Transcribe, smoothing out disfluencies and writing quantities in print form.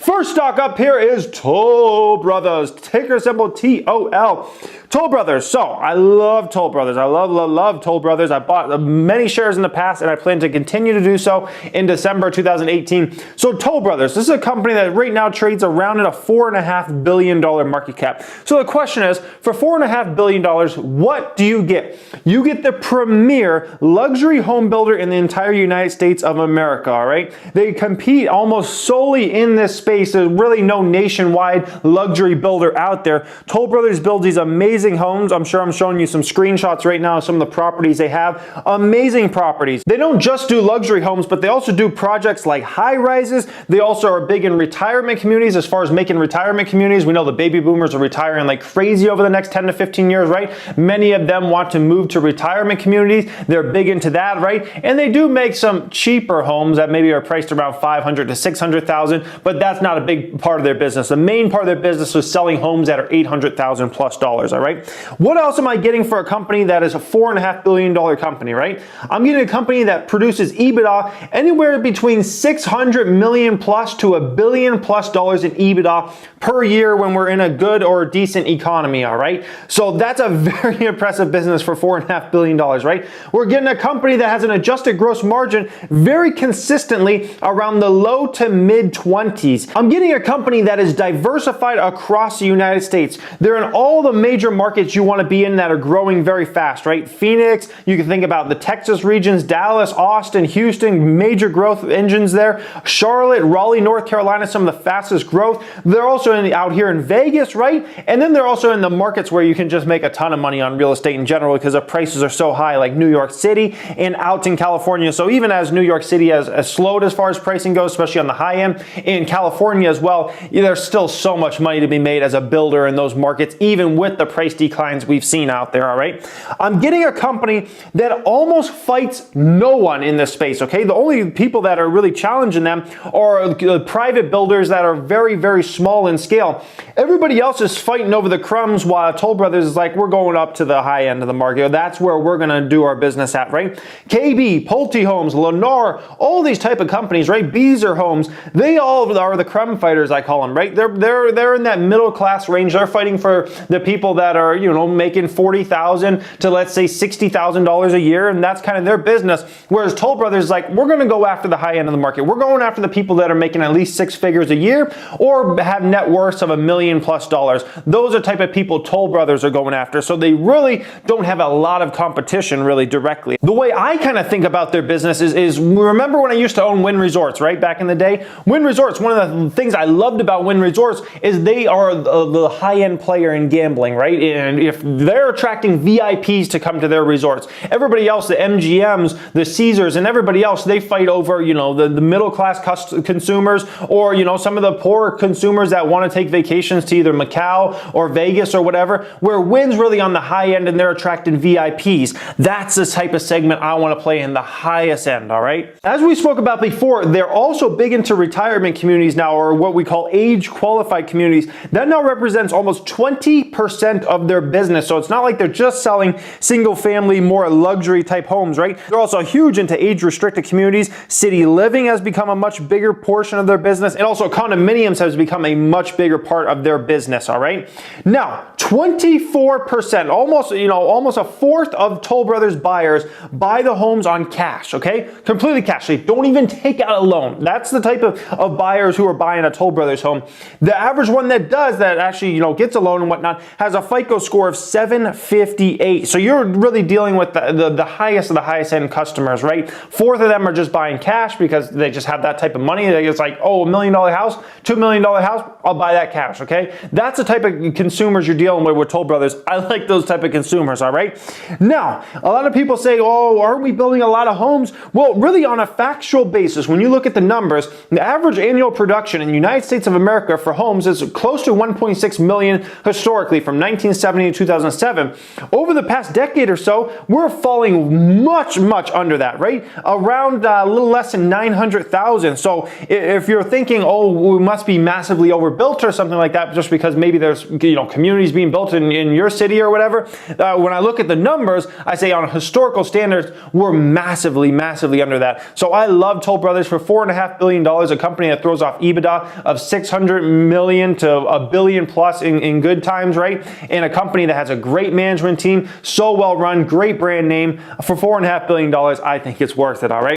First stock up here is Toll Brothers, ticker symbol TOL. Toll Brothers. So I love Toll Brothers. I love Toll Brothers. I bought many shares in the past and I plan to continue to do so in December 2018. So Toll Brothers, this is a company that right now trades around at a $4.5 billion market cap. So the question is, for $4.5 billion, what do you get? You get the premier luxury home builder in the entire United States of America, all right? They compete almost solely in this space. There's really no nationwide luxury builder out there. Toll Brothers builds these amazing homes. I'm sure I'm showing you some screenshots right now of some of the properties they have. Amazing properties. They don't just do luxury homes, but they also do projects like high rises. They also are big in retirement communities as far as making retirement communities. We know the baby boomers are retiring like crazy over the next 10 to 15 years, right? Many of them want to move to retirement communities. They're big into that, right? And they do make some cheaper homes that maybe are priced around $500,000 to $600,000, but that's not a big part of their business. The main part of their business is selling homes that are $800,000 plus dollars, all right? What else am I getting for a company that is a $4.5 billion company, right? I'm getting a company that produces EBITDA anywhere between 600 million plus to $1 billion plus in EBITDA per year when we're in a good or decent economy, all right? So that's a very impressive business for $4.5 billion, right? We're getting a company that has an adjusted gross margin very consistently around the low to mid 20s. I'm getting a company that is diversified across the United States. They're in all the major markets you want to be in that are growing very fast, right? Phoenix, you can think about the Texas regions, Dallas, Austin, Houston, major growth engines there. Charlotte, Raleigh, North Carolina, some of the fastest growth. They're also out here in Vegas, right? And then they're also in the markets where you can just make a ton of money on real estate in general because the prices are so high, like New York City and out in California. So even as New York City has slowed as far as pricing goes, especially on the high end, in California as well, there's still so much money to be made as a builder in those markets, even with the price declines we've seen out there, all right? I'm getting a company that almost fights no one in this space, okay? The only people that are really challenging them are private builders that are very, very small in scale. Everybody else is fighting over the crumbs while Toll Brothers is like, we're going up to the high end of the market. That's where we're gonna do our business at, right? KB, Pulte Homes, Lennar, all these type of companies, right? Beazer Homes, they all are the crumb fighters, I call them, right? They're in that middle class range. They're fighting for the people that are, making $40,000 to let's say $60,000 a year, and that's kind of their business. Whereas Toll Brothers is like, we're going to go after the high end of the market. We're going after the people that are making at least six figures a year or have net worths of $1 million plus. Those are the type of people Toll Brothers are going after. So they really don't have a lot of competition really directly. The way I kind of think about their business is remember when I used to own Wynn Resorts, right? Back in the day, Wynn Resorts, one of the things I loved about Wynn Resorts is they are the high-end player in gambling, right? And if they're attracting VIPs to come to their resorts, everybody else, the MGMs, the Caesars, and everybody else, they fight over, the middle-class consumers or, some of the poor consumers that want to take vacations to either Macau or Vegas or whatever, where Wynn's really on the high end and they're attracting VIPs. That's the type of segment I want to play in, the highest end, all right? As we spoke about before, they're also big into retirement communities now, or what we call age-qualified communities. That now represents almost 20% of their business. So it's not like they're just selling single-family, more luxury type homes, right? They're also huge into age-restricted communities. City living has become a much bigger portion of their business, and also condominiums has become a much bigger part of their business, all right? Now, 24%, almost a fourth of Toll Brothers buyers buy the homes on cash, okay? Completely cash. They don't even take out a loan. That's the type of buyers who are buying a Toll Brothers home. The average one that does that actually, gets a loan and whatnot has a FICO score of 758. So you're really dealing with the highest of the highest end customers, right? Fourth of them are just buying cash because they just have that type of money. It's like, $1 million house, $2 million house, I'll buy that cash, okay? That's the type of consumers you're dealing with Toll Brothers. I like those type of consumers, all right? Now, a lot of people say, aren't we building a lot of homes? Well, really on a factual basis, when you look at the numbers, the average annual production in the United States of America for homes is close to 1.6 million historically from 1970 to 2007. Over the past decade or so, we're falling much, much under that, right? Around a little less than 900,000. So if you're thinking, we must be massively overbuilt or something like that, just because maybe there's communities being being built in your city or whatever, when I look at the numbers, I say on historical standards, we're massively, massively under that. So I love Toll Brothers for $4.5 billion, a company that throws off EBITDA of 600 million to a billion plus in good times, right? And a company that has a great management team, so well run, great brand name. For $4.5 billion, I think it's worth it, all right?